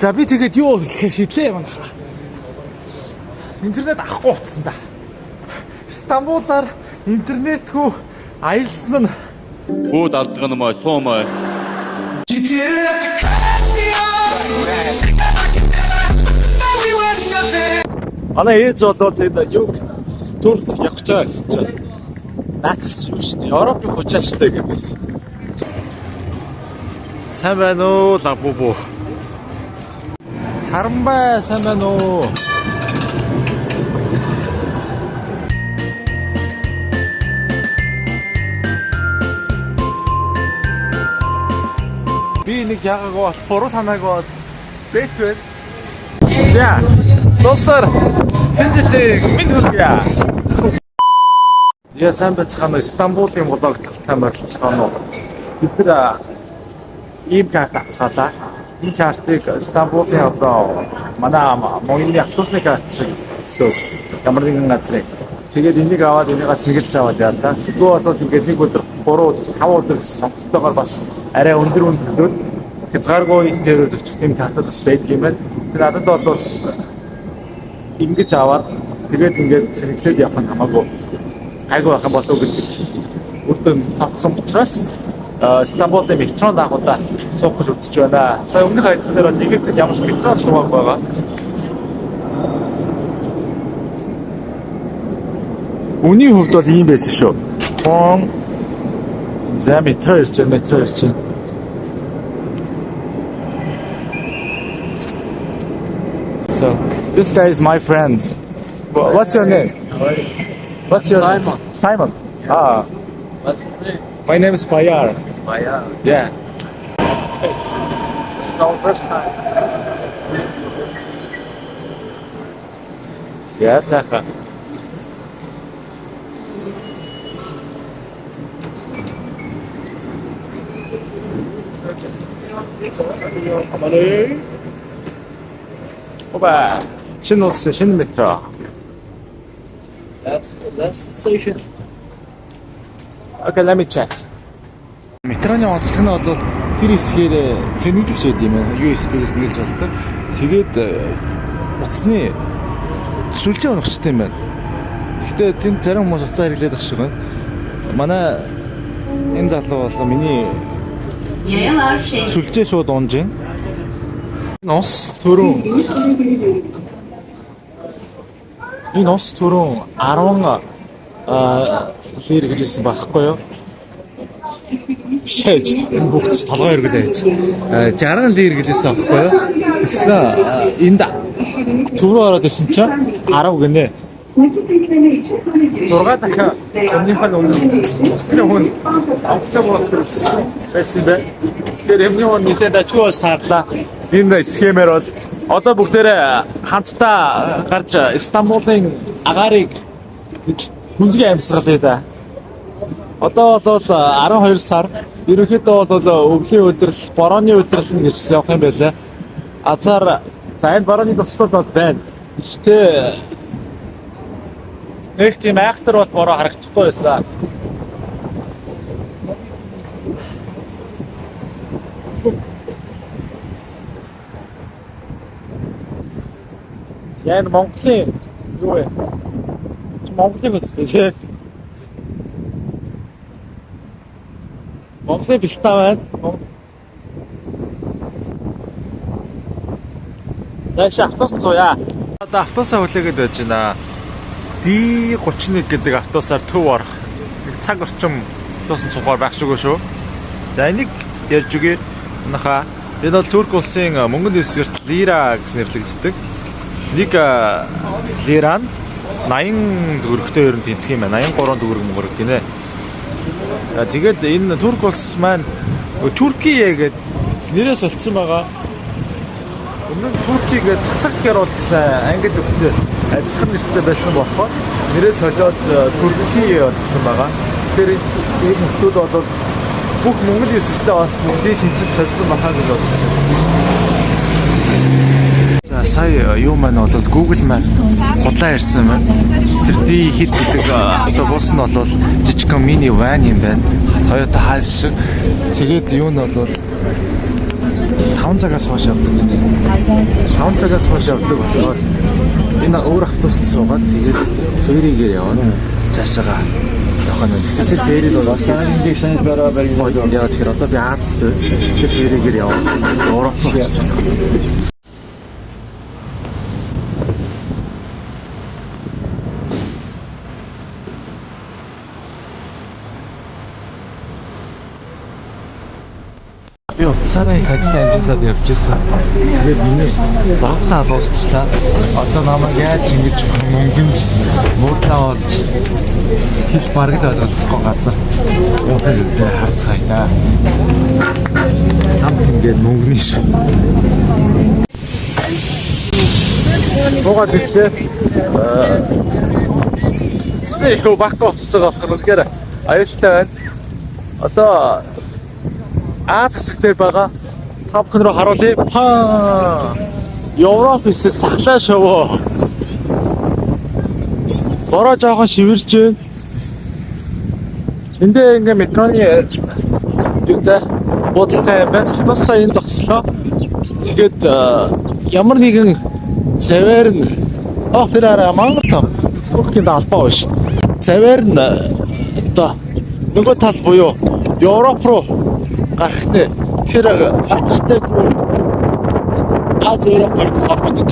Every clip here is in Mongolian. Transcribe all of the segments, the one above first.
За би тэгээд юу гэхээр шидлээ юм аа. Интернет авахгүй утсан да. Стамбулаар интернетгүй аялсан нь Бүүд алдган мой суумой. Манай ээж болоод энэ юу Турк явах гэж байгаа гэсэн чинь наач юу шүү дээ. Европын хужааштай гэдсэн. Сайн байна уу лагбуу. Тарамбай сайн байна уу? Би нэг ягааг бол буруу санааг бол бэт вэ. За, сосор физик минь хүргье. Я сайн бацхан Стамбулын блог тавтай морилж байгаа нь бид нар ийм карт авцгаалаа. Энэ картыг Стамбулын одоо манай Монголын автобусны карт шиг эсвэл ямар нэгэн газрын тэгээд энийг аваад энийг сэнгэлж аваад яалаа. Тэгвэл бол ингээд нэг өдөр 3 өдөр 5 өдөр сонголтойгоор бас арай өндөр өндөрлөөд хязгааргүй их нэрээр өччих тийм картад бас байдаг юм байна. Тэгээд надад бол ингэж аваад тэгээд ингээд сэнгэлээд явах нь хамаагүй айгүй байх юм болов уу гэдэг үрдэн татсан учраас Стамбулын метрон дагуудаа суух гэж үзэж байна. Сая өмнөх ажлаар нэгэгдэл ямар ч метрон суугааг байгаа. Үний хувьд бол ийм байсан шүү. За метро ирж байна. So this guy is my friend. What's your name? What's your Simon. Simon. Yeah. Ah, What's your name? my name is Bayar. Maya. Yeah. This is our first time. Yeah, Saha. Oba, 신호 метро. That's the station. Okay, let me check. Метроны онцлог нь бол тэр хэсгээр цэнэглэгч байд юм байна. USB-ээс нэглэж болдог. Тэгээд утасны сүлжээ унахчтай юм байна. Гэхдээ тэнд зарим хүмүүс уцаа хэрэглээд ах шиг байна. Манай энэ залуу бол миний сүлжээ шууд унж байна. Нос төрөө. Энэ нос төрөө 10 лир гэж хэлсэн байхгүй юу? Шээж энэ бүгд толгой өргөлөөж 60 лир гэж хэлсэн байхгүй юу? Тэгсэн энд төв рүү ороод ирсэн чинь 10 гинэ. 6 дахин өмнөхөн өсгөө хүн авцгаа болсон байсан бэ. Тэр өмнө нь нэлээд ачуус сарлаа. Энэ схемээр бол одоо бүгдээрээ хамтдаа гарч Стамбулын агаарыг хүнзгийн амьсгалээ да. Одоо бол 12 сар ерөнхийдөө бол өвлийн улирал, борооны улирал гэж явах юм байлаа. Азар за энэ борооны туслууд бол байна. Гэхдээ нэг тийм айхтар бол бороо харагдахгүй байсан. Яг Монголын юу вэ? Монголын хөстэй тий. Монголын бэлтаа байна. За автобус цуяа. Одоо автобусаа хүлээгээд байж байна. D31 гэдэг автобусаар төв орох. Цаг орчим автобусын цугаар байх шүү. За энийг ярьж үгүй. Наха. Энэ бол Турк улсын мөнгөнд дэвсгэрт лира гэж нэрлэгддэг. Нэг лира нь 80 төгрөгтэй ер нь тэнцэх юм байна. 83 төгрөг мөнгө гинэ. Тэгээд энэ Турк улс маань Туркие гэдэг нэрээс олцсон байгаа. Өмнө нь Турки гэдэг засаг гэхээр бол англи үгтэй адилхан нэртэй байсан болохоор нэрээс солиод Турки болсон байгаа. Тэр энэ хүмүүс бол бүх мөнгөний эсвэлтэй бас бүгдийг хинжиж солисон бахаа гэж бодож байна. За сая юу маань бол Google маань худлаа ирсэн байна. Тэр хэд гэдэг автобус нь бол жижигхэн мини ван юм байна. Toyota Hiace шиг. Тэгээд юу нь бол 5 цагаас хойш явдаг гэдэг. 5 цагаас хойш явдаг болохоор энэ өөр автобусд суугаад тэгээд феригээр явна. Цаашаага явах нь. Тэгэхээр ферид бол инжекшн барабар юм байна. Яг тэр одоо би Азтай тэр феригээр явна. Европ руу явж байна. Би уцаараа их ажил амжилтад явж байсан. Тэгээд миний багтаа дуусчлаа. Одоо намайг яаж ингэж мөнгөнд муудлаа болж хэл барагдаад болцгоо газар. Явах хэрэгтэй харцгаая да. Хамт ингэж мөнгөний шүү. Богод ихтэй. Сэйхүү багтаа болцож байгаа болохоор аюултай байна. Одоо Аз хэсэг дээр байгаа та бүхэн рүү харуулъя. Европ хэсэг сахлаа шовоо. Бороо жоохон шивэрж байна. Эндээ ингээ метроны юутай бодолтой юм байна. Хатуусаа энэ зогслоо. Тэгээд ямар нэгэн цаваар нь тэр арай Монгол Туркийн албаа байна шүү дээ. Цаваар нь одоо нөгөө тал буюу Европ руу гарахтай тэр алтартай Азиараа холбогддог.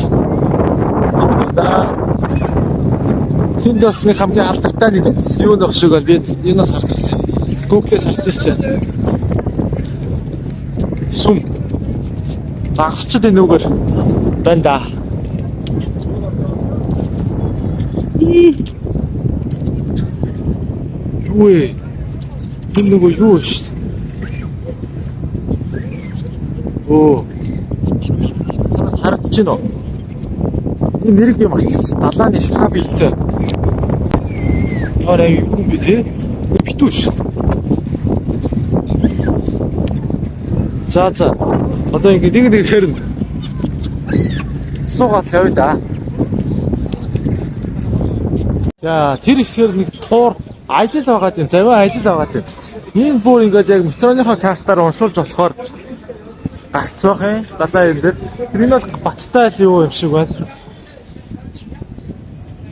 Тэнд басны хамгийн алдартай нэг юу нөх шиг байна. Би юунаас харж ирсэн. Google-ээс харж ирсэн. Сум. Загсчд энэ үгээр байна да. Юу вэ? Энэ нөгөө юу шүү? Оо. Харагдаж байна уу? Энэ нэрийг би мартсан. Далайн нэлцгаа бийтэй. Яараа юу бэ те? Битүүш. За. Одоо ингэ нэг хэрнэ. Суугаад явъя да. За, тэр хэсгээр нэг туур аялал байгаа тийм. Завиа аялал байгаа тийм. Энэ бүр ингээд яг метроныхоо картаар уншуулж болохоор гарцсан юм. Далайн энэ дээр. Энэ бол баттай л юу юм шиг байна.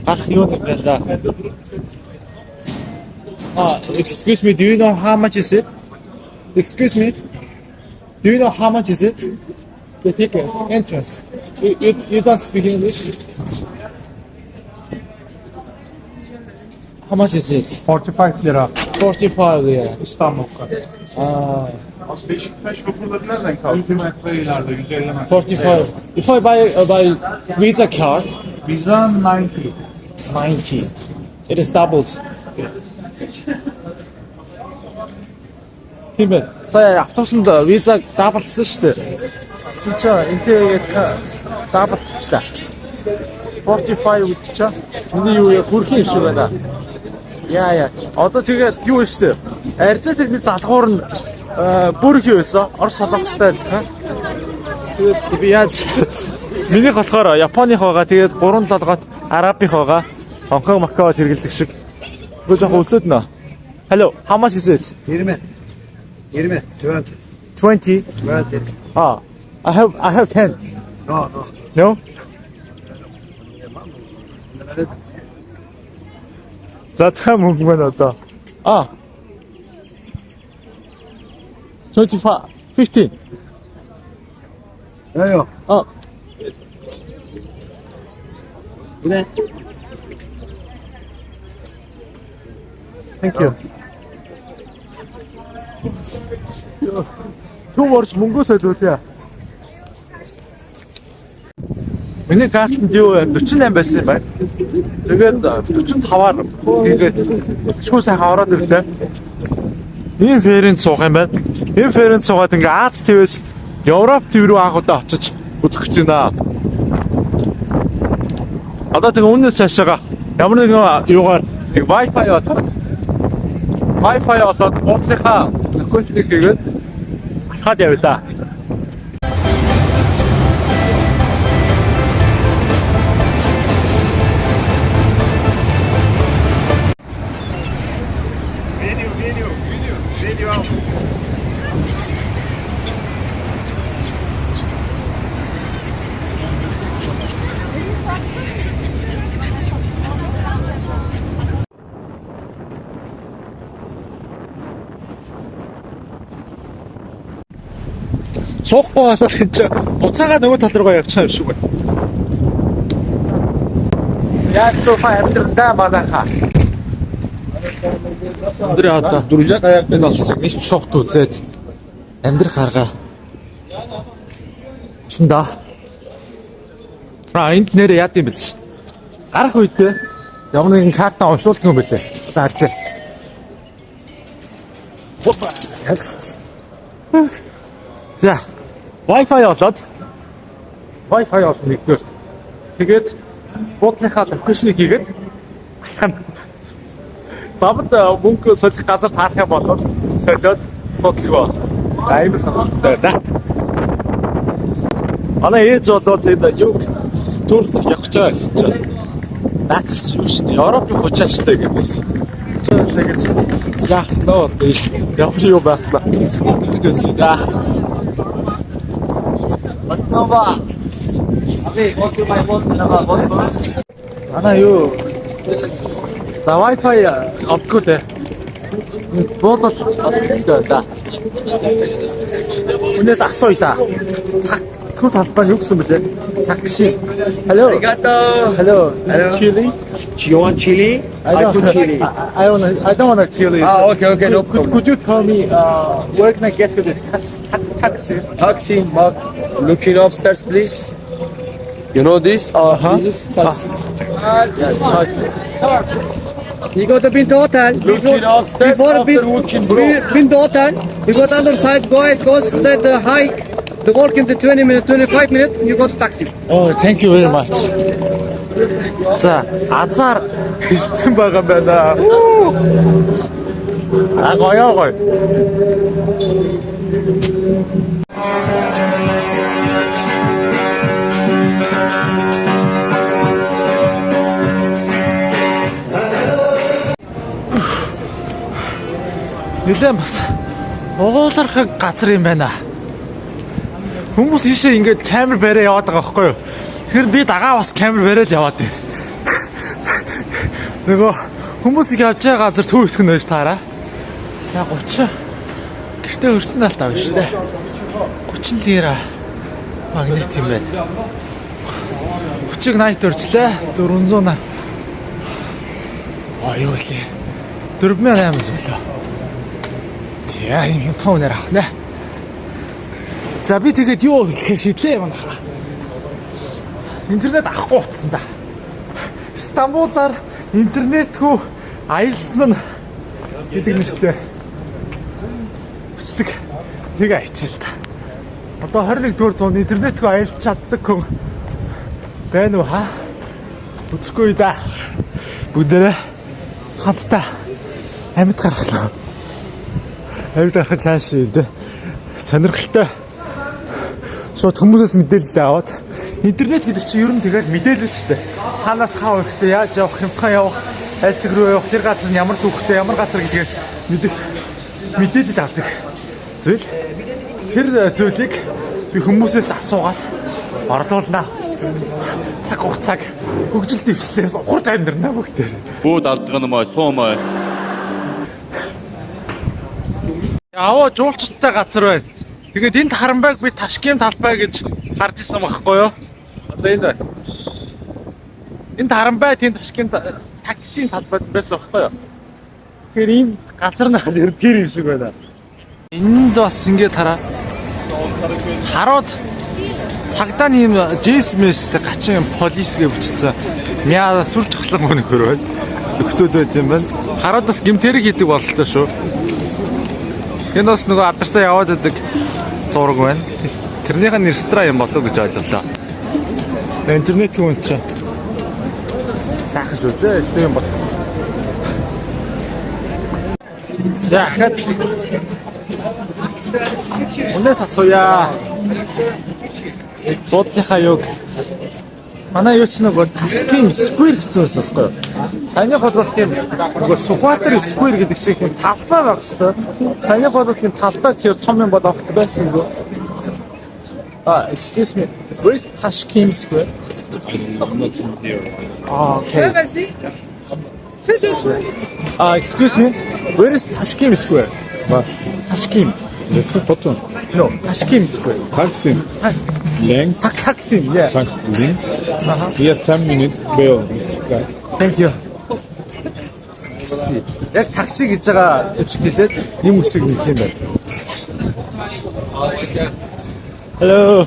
Гарах юу юм бэ да? Excuse me, do you know how much is it? Excuse me. Do you know how much is it? The ticket, entrance. You don't speak English? How much is it? 45 lira 45 lira. İstanbul. Beşiktaş vapurları nereden kaldı? 100 metre ileride 150 metre. 45. If I buy Visa card, Visa 90. 90. It is doubled. Тийм ээ. Сая автобусанд визаг даблцсан шүү дээ. Тэгсэн чинь энтэй яг даблцлаа. 45 үтчээ. Миний юу яг хөрхийн юм шиг байна. Яа. Одоо тэгээд юу вэ шүү дээ. Арьцаа тэрний залгуур нь бүр их байсан. Орос солонгостой адилхан. Тэгээд би яаж минийх болохоор Японых байгаа. Тэгээд 3 толгойд Арабих байгаа. Хонконг Макао хэрэгэлдэг шиг. Гоо жоохон үлсэд нэ. Hello, how much is it? 20. 20. Ah, I have 10. No. No? За та мөнгө мөн одоо. 25, 15. Yo. Bu ne? Thank you. Түү орч мөнгөөс олвол. Миний картанд юу 48 байсан юм байна. Тэгээд 45-аар тэгээд шгүй сайхан ороод ирлээ. Энэ фэрэнд суух юм байна. Энэ фэрэнд суугаад ингээ Аз ТV-с Европ ТV рүү анх удаа очиж үзэх гэж байна. Одоо тэг үнээс цаашаага ямар нэгэн юугаар тэг Wi-Fi болоод уучлахаа нөхөрлөлт хийгээд хаад явъя да. Видео. Суухгүй болоод энэ чинь буцаага нөгөө тал руугаа явчихсан юм шиг байна. Яг сууфа амьдралдаа манайхаа. Өндөр одоо дөрвжаа гаяг энэ болсон нэг шогт үзээд амьдрах гаргаа. Шинда. Энд нэрээ яд юм бэл шүү дээ. Гарах үедээ ямар нэгэн карта уншуулдаг юм бэлээ. Одоо харж байна. Опа. За. Wi-Fi олоод. Wi-Fi олсон нэгдүгээр. Тэгээд буудлынхаа локейшнийг хийгээд алхам. Замд мөнгө солих газар таарах юм бол солиод судлаг бол. Аймаг сонирхолтой да. Манай ээж болоод энэ юу Турк явах гэж байгаа гэсэн чинь. Наач юу шүү дээ. Европын хужааштай гэдсэн. Тэгээд яах нөө ямар юу байх вэ? Гэж үзье да. Батнова. Ана юу? За Wi-Fi олдгүй дээ. Буудал олдгүй да. Үнээс асууя да. Түр талбай юу гэсэн бэлээ? Такси. Hello. Hello. Chili. Do you want chili? I put chili. I don't want a chili. Okay, no problem. Could you tell me where can I get to the taxi? Taxi, Mark. Looking upstairs, please. You know this? This is taxi. Yes, taxi. You go to Binto Hotel. Looking upstairs after walking, bro. Binto Hotel. You go to other side. Go straight hike. The walk into 20 minutes, 25 minutes. You go to taxi. Oh, thank you very much. За, азар ирсэн байгаа юм байна. Гоё. Нилээн бас уулархаг газар юм байна. Хүмүүс ийшээ ингээд камер бариа яваад байгаа байхгүй юу? Тэгэхээр би дагаа бас камер бариад яваад байна. Нөгөө хүмүүсийг явж байгаа газар төв хэсэг нь байж таараа. За 30. Гэртээ өрчнө алт авна шүү дээ. 30 лира магнит юм байна. 30-ыг 80 төрчлээ. 400. Юу лээ? 4800 болоо. За юм тоонер авах нэ. За би тэгээд юу гэхээр шидлээ юм нахаа. Интернет авахгүй утсан да. Стамбулаар интернетгүй аялсан нь гэдэг нэртэй. Бичдэг нэг ажил та. Одоо 21-р зуунд интернетгүй аялж чаддаг хүн байна уу хаа? Үзэхгүй да. Бүгдээрээ хамтдаа амьд гаргалаа. Амьд гарах цааш энэ сонирхолтой. Шууд хүмүүсээс мэдээлэл аваад интернет гэдэг чинь ер нь тэгээд мэдээлэл шүү дээ. Ханаас хаа өрхтөө яаж явах, хямдхан явах, аль зэг рүү явах, тэр газар нь ямар түүхтэй, ямар газар гэдгийг мэдээлэл авдаг зүйл. Тэр зүйлийг би хүмүүсээс асуугаад орлуулнаа. Цаг хугацааг хөгжилт дэвшлээс ухарж амьдрнаа бүгдээр. Бүүд алдгана суумай. Аваа жуулчтай газар байна. Тэгээд энд Харанбайг би Ташкент талбай гэж харж исэн байхгүй юу? Одоо энэ байна. Энд Харанбай тийм Ташкент таксийн талбайд байсан байхгүй юу? Тэгэхээр энэ газар нь тэр юм шиг байна. Энд бас ингэж хараа. Харууд цагдаа ийм JS-мэстэй гачин полис гэж бичсэн. Мяа сүр чахлан өнөхөр байна. Нөхдүүд байт юм байна. Харууд бас гимтэрэг хийдэг бололтой шүү. Энэ бас нөгөө алдартай яваад байдаг зураг байна. Тэрнийх нь ресторан юм болов гэж ойлголоо. Интернет хүн чинь сайхан шүү дээ. Тийм бол. За хат. Унаас асууя. Буудлынхаа юг. Манай юу ч нөгөө Ташкент Square гэсэн байсан байхгүй юу? Саяных бол тийм нөгөө Сухбаатар Square гэдэг шиг тийм талбай байх хэвээр. Саяных бол тийм талбай гэхээр том юм болох байсан гоо. Excuse me. Where is Tashkent Square? Okay. Excuse me. Where is Tashkent Square? Tashkent. This photo. No, Tashkent Square. Taksim. Length. Taksim, yeah. Links. We have 10 minutes bail. Thank you. Яг такси гэж байгаа өвчглээд юм үсэг нэг юм байна. Hello.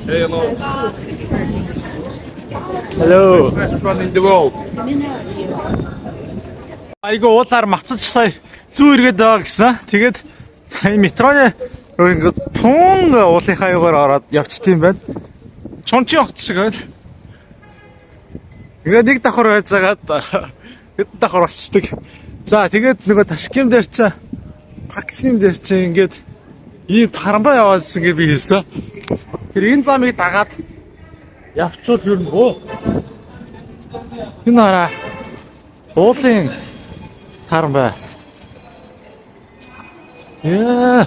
Hello. Restaurant in the world. Айгу уулаар мацаж сая зүү иргээд байгаа гэсэн. Тэгээд метроны ингээд тун уулынхаа югаар ороод явчихсан юм байна. Чончин огт шиг байл. Ингээд нэг давхар байж байгаад хэд давхар болцдог. За тэгээд нөгөө Ташкент дээр чи таксим дээр чи ингээд ийм тарамбаа яваадсэн гэж би хэлсэн. Тэр энэ замыг дагаад явчвал юу нөө? Энэ хараа уулын тарамбаа. Яа.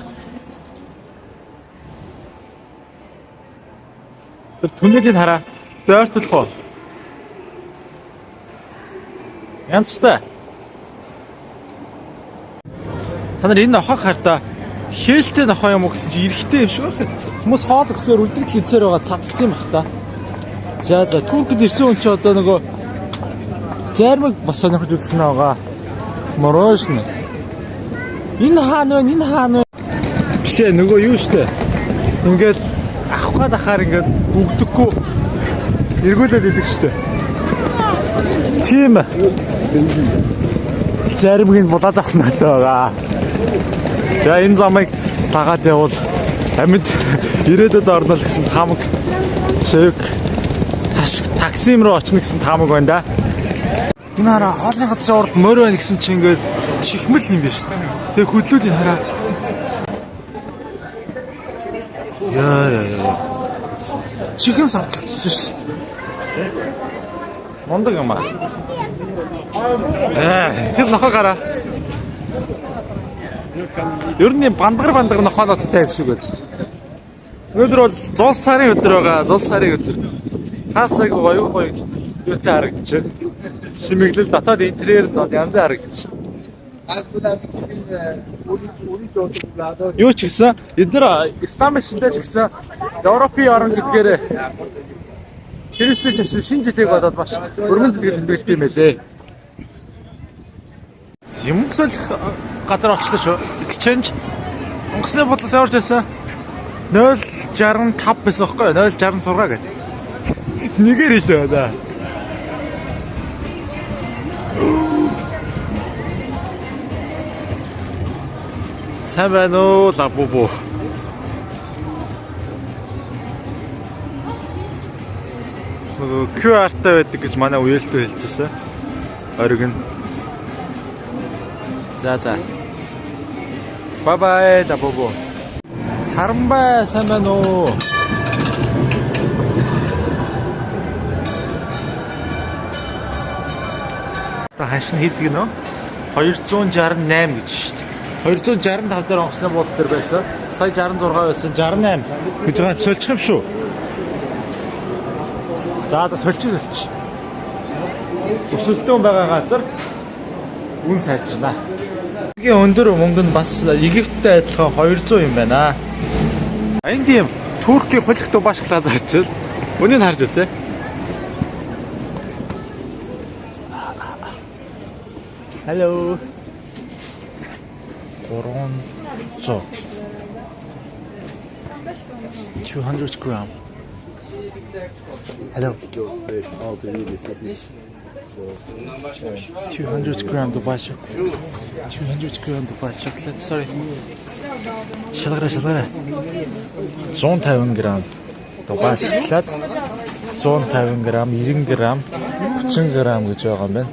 Тэр түнэгийг хараа. Дойртолох уу? Янцтай. Та нар энэ нохоо хартаа хээлтэй нохоо юм уу гэсэн чи эрэхтэй юм шиг байна. Хүмүүс хоол өгсөөр үлдэгдэл хийцээр байгаа цаталсан юм бах та. За Туркид ирсэн хүн чи одоо нөгөө зармаг бас сонирхож үзсэн байгаа. Мороженое. Энэ хаана вэ? Бишээ нөгөө юу штэ. Ингээд авах гад ахаар ингээд бүгдэггүй эргүүлээд идэг штэ. Тийм. Зармгийн булаад авсан надад байгаа. За энэ замыг дагаад явбал амьд ирээдүйд орно л гэсэн таамаг шиг таксим руу очно гэсэн таамаг байна да. Энэ хараа хоолны газар урд морь байна гэсэн чи ингээд чихмэл юм биш. Тэгээ хөдлөөд хараа. Яа. Чихэн савталчихсан шүү. Мондог юм аа. Тэр нохоо гараа. Ер нь бандгар нохооноттой юм шиг байна. Өнөөдөр бол зул сарын өдөр байгаа. Зул сарын өдөр. Хаасаг гоё юутай харагдчих. Шимэглэл дотоод интерьер нь янз бүр харагдчих. Юу ч гэсэн эдгээр Ислам шинтэй ч гэсэн Европын орн гэдгээр Христийн шашин шинэ жилийг бодоод маш өргөн дэлгэр тэмдэглэж би мэлээ. Юм гүсэл газар очлоо шүү. Exchange онгоцны бодлол явж байсан 0.65 байсан байхгүй 0.66 гэдэг. Нэгээр хэлээ да. Сайн байна уу лабубу. QR-тай байдаг гэж манай үеэлтэй хэлчихсэн. Ориг нь. За. Bye bye лабубу. Тарамбай сайн байна уу? Та хашин хийдэг нөө 268 гэж шүү дээ. 265 дээр онгоцны буудал дээр байсан. Сая 66 байсан 68 гэж байгаа сольчих юм шүү. За сольчих. Өсөлтөө байгаа газар үн сайжрна. Эгийн өндөр мөнгө нь бас Египттэй адилхан 200 юм байна. Энэ тийм Туркийг хулихтуу башглаад зарчил. Үнийг харж үзье. Hello. 400. 200 gram. Hello. 200 gram Dubai chocolate. 200 gram Dubai chocolate. Sorry. Шалгараа. 150 gram Dubai chocolate. 150 gram, 90 gram, 30 gram гэж байгаа юм байна.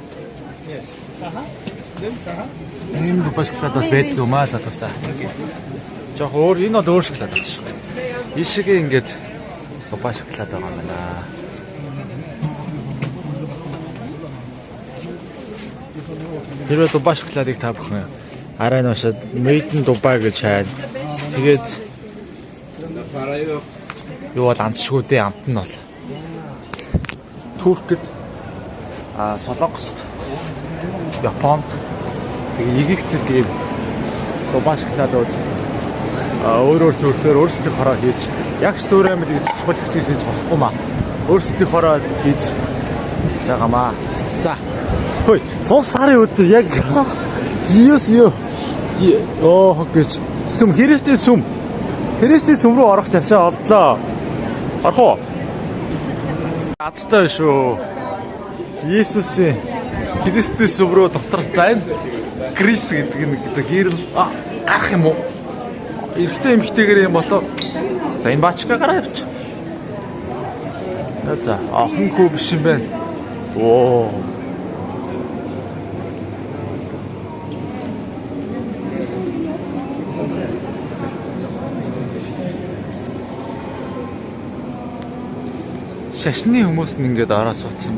Энэ Dubai chocolate бас байдаг юм аа залуусаа. Жохо өөр энэ бол өөр chocolate байна шүү. Ишигээ ингээд Dubai chocolate байгаа юм байна. Хэрвээ Dubai chocolate-ыг та бүхэн арай нуушаад Made in Dubai гэж хайд. Тэгээд юу бол амтшгүй дээ амт нь бол. Туркид Солонгост Японд тэгээ Египтэд ийм Dubai chocolate бол Өөр төрлөөр өөрсдийн хороо хийж яг ч дүүрэмэл гэж суулгах гэж хийж болохгүй маа. Өөрсдийн хороо хийж байгаамаа. За. Хөөе, 100 сарын өдөр яг юу гэж сүм Христийн сүм. Христийн сүм рүү орох тавчаа олдлоо. Орох уу? Азтай шүү. Есүсийн Христийн сүм рүү дотор за энэ Крис гэдэг нэг гэрэл гарах юм уу? Эрэгтэй эмэгтэйгээр юм болоо. За энэ бачка гараа явчих. За охин хүү биш юм байна. Оо. Шашны хүмүүс нь ингээд ороо суудсан.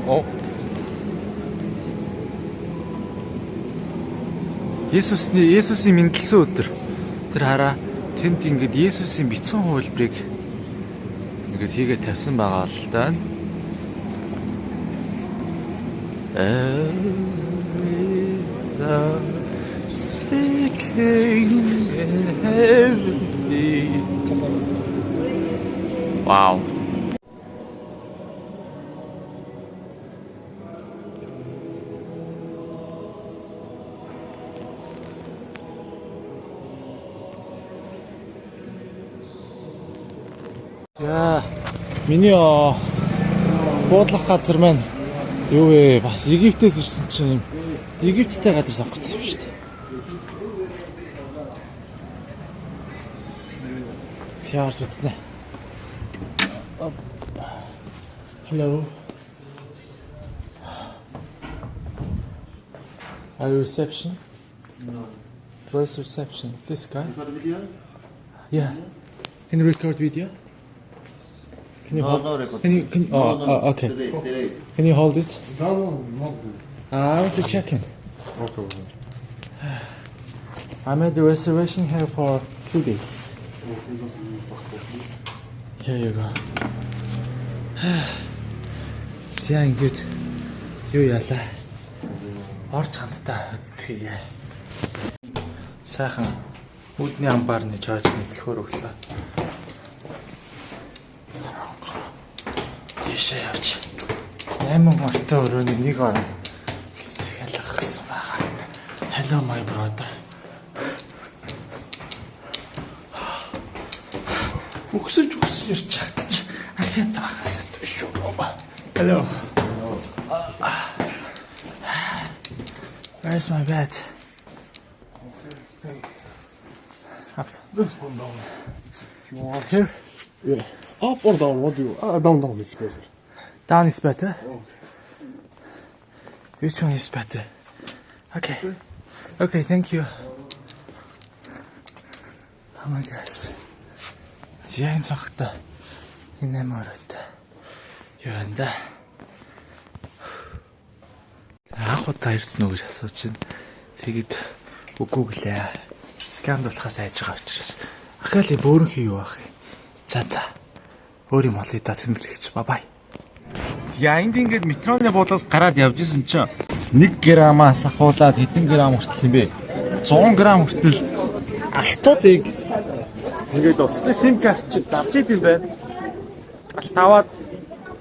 Есүсийн мэндэлсэн өдөр. Тэр хараа тэнд ингээд Есүсийн бичсэн хувилбарыг ингээд хийгээ тавьсан байгаа л да. Speaking in heavenly. Wow. За миний буудлах газар маань юу вэ? Египтээс ирсэн чинь Египттэй газар сонгогдсон юм шүү дээ. Тиарч үзнэ. Hello. Are you reception? No. Where's reception? This guy? Record video? Yeah. Can you record video? Can you hold? No record. Okay. Today. Can you hold it? No. I want to check in. Okay. I made the reservation here for 2 days. Here you go. За ингээд юу яалаа? Орч хамтдаа үзчихье. Сайхан үүдний амбарны чойчны дэлгүүр өглөө. Тийшээ явж 8 морьтой өрөөний нэг орон хэлцгэлэх гэсэн байгаа. Hello my brother. Үгсэж ирч чагтаж ахиад байхаас шүү. Hello. Where's my bed? Up. This one down. If you want. Here? Yeah. Up or down? What do you? Down. It's better. Down is better. Which one is better? Okay. Okay, thank you. Oh my gosh. Зян цогтой. Энэ мөрөд. Юу энэ да? Ах удаа ирсэн үү гэж асууж чинь. Тэгэд үгүй гэлээ. Сканд болохоос айж байгаа учраас. Ахаали бөөрөнхий юу ах юм. За. Өөр юм олъё да зэндэрлэгч. Бай. Яа энд ингээд метроны буудлаас гараад явж исэн чинь 1 грамаас ахуулаад хэдэн грамм хүртэл юм бэ? 100 грамм хүртэл алтуудыг ингээд усны сим карт чиг зарж идэв байна. Алт аваад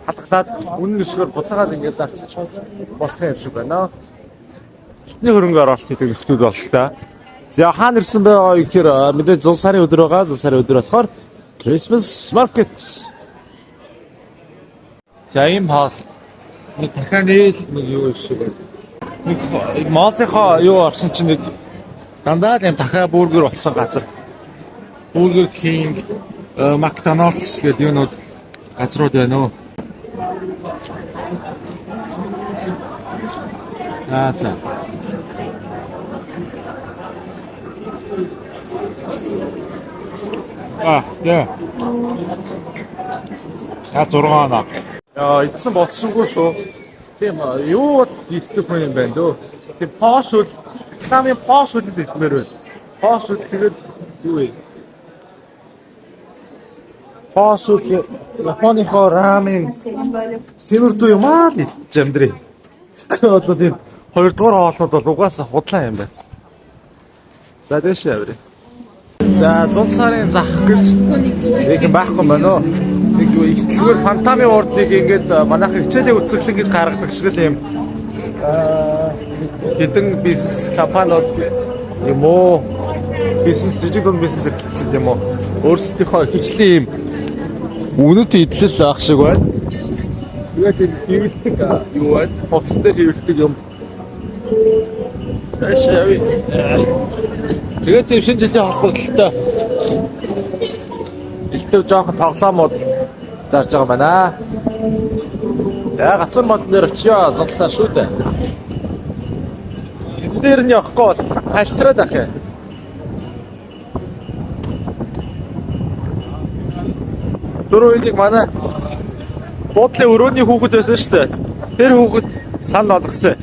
хадгалаад үнэн өсгөр буцаагаад ингээд зарчих болох юм шиг байна. Алтны хөрөнгө оруулалт хийдэг нөхдүүд бол л та. За хаана ирсэн бэ гэхээр мэдээ 100 сарын өдөр байгаа. 100 сарын өдөр болохоор Christmas market. За ийм хаал нэг дахиад нэг юу шиг байна. Нэг моотынхоо юу орсон чинь нэг дандаа л юм дахиад бургер болсон газар. Burger King, McDonald's гэдэг юунууд газрууд байна уу? За. Yeah. 6 оноо. Яа, идсэн болсонгүй шүү. Тийм юу бол иддэг хүн юм байна дөө. Тийм пош үл, намын пош үл идмээр байна. Пош үл тэгээд юу вэ? Пош үл Японыхоо рамен тиймэрдүү юм аа л идэж амдрээ. Тэгэхээр бол тийм 2 дугаар хоолнууд бол угаасаа худлаа юм байна. За дэше яврээ. За 100 сарын зах гэж нэг юм байхгүй байна уу? Нэг ихтлгээр фантами урдыг ингээд манайх хичээлийн үсгэлэн гэж гаргадаг шиг л юм. Хэдэн бизнес компаниуд юм уу? Бизнес жижиг дунд бизнес эрхлэгчид юм уу? Өөрсдийнхөө хичлийн юм үнэт идэл ах шиг байна. Тэгээд энэ хэвлдэг юу байна? Хоцс дээр хэвлдэг юм. Ашаави. Тэгээд тийм шинэ жилийн холбогдлолтой илтгэв жоохон тоглоомод зарж байгаа байна. Яа гацсан мод нэр очиё зогсоо шүү дээ. Энэ дээр нь явахгүй бол хальтраад ах юм. Дөрөв энийг манай буудлын өрөөний хүүхэд байсан шүү дээ. Тэр хүүхэд санал болгосон.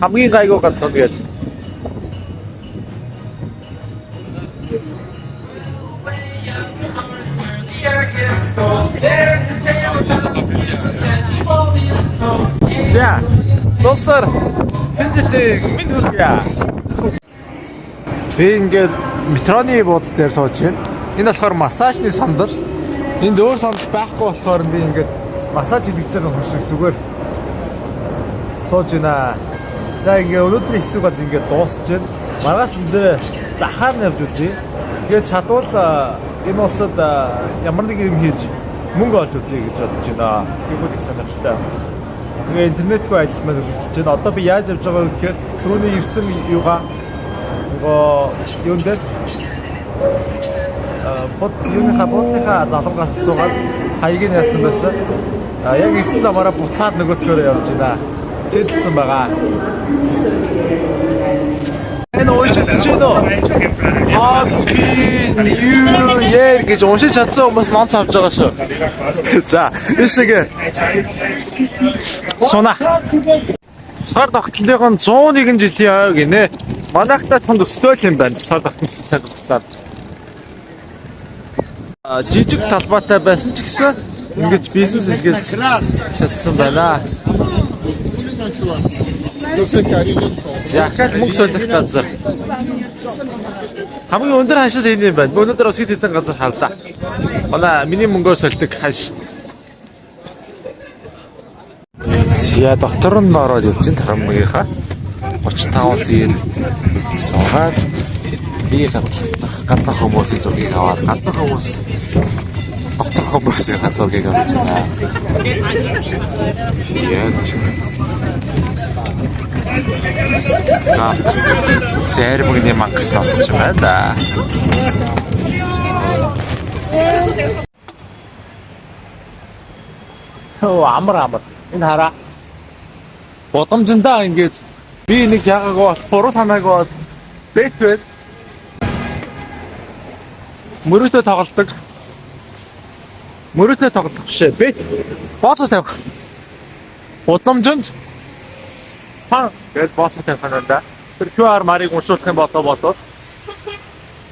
Хамгийн гайгүй ганц тэгээд За, сонсоор шинжлэх мэд хүргье. Би ингээд метроны буудлын дээр сууж байна. Энэ болохоор массажны сандал. Энд өөр сандал байхгүй болохоор би ингээд массаж хийлгэж байгаа хүн шиг зүгээр сууж байна. За ингээд өнөөдрийн хэсэг бол ингээд дуусч байна. Маргааш энэ захаар нь явж үзье. Тэгээд чадвал энэ улсад ямар нэг юм хийж мөнгө олж үзье гэж бодож байна. Тэгвэл их сонирхолтой. Ингээ интернетгүй аялалмаар хэлж байна. Одоо би яаж явж байгаа вэ гэхээр түрүүний ирсэн юугаа юун дээр юуныхаа буудлынхаа залуугаас суугаад хаягийг яасан байсан. Яг ирсэн замаараа буцаад нөгөөдгөөр явж байна. Тэлсэн байгаа. Энэ уушиж байна. Happy New Year гэж уншиж чадсан хүмүүс нонц авч байгаа шүү. За, эшегэ. Сона. Сар тогтлынхон 101 жилийн ой гинэ. Манайхтай цанд өсtöөл юм байна. Сар тогтсон цаг хугацаанд. Жижиг талбайтай байсан ч гэсэн ингэж бизнес хийлгэж чадсан байна. Яхал мөнгө солих газар. Хамгийн өндөр хашил энэ юм байна. Өнөөдөр бас хэд хэдэн газар харлаа. Манай миний мөнгөөр сольдог хаш. Яа доктор нь ороод явж ин тарамгийнхаа 35 лир суугаад би гаднах хүмүүсийн зургийг аваад гаднах хүмүүс доктор хүмүүсийн зургийг авч байна. Зэрмэгний мангас нотч байна да. Амар. Энэ хараа. Бодомжиндаа ингэж би нэг ягааг бол буруу санааг бол бэтвэр мөрөөдөө тоглолдог. Мөрөөдөө тоглох бишээ. Бэт бооцоо тавих. Бодомжинд хан гэж бооцоо тавих надаа. Тэр QR марыг уншуулах юм бодоо.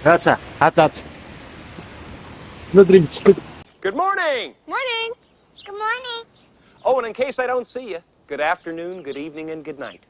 Хацаа. Өнөөдрийн бичлэг. Good morning. Morning. Good morning. Oh, and in case I don't see you, good afternoon, good evening, and good night.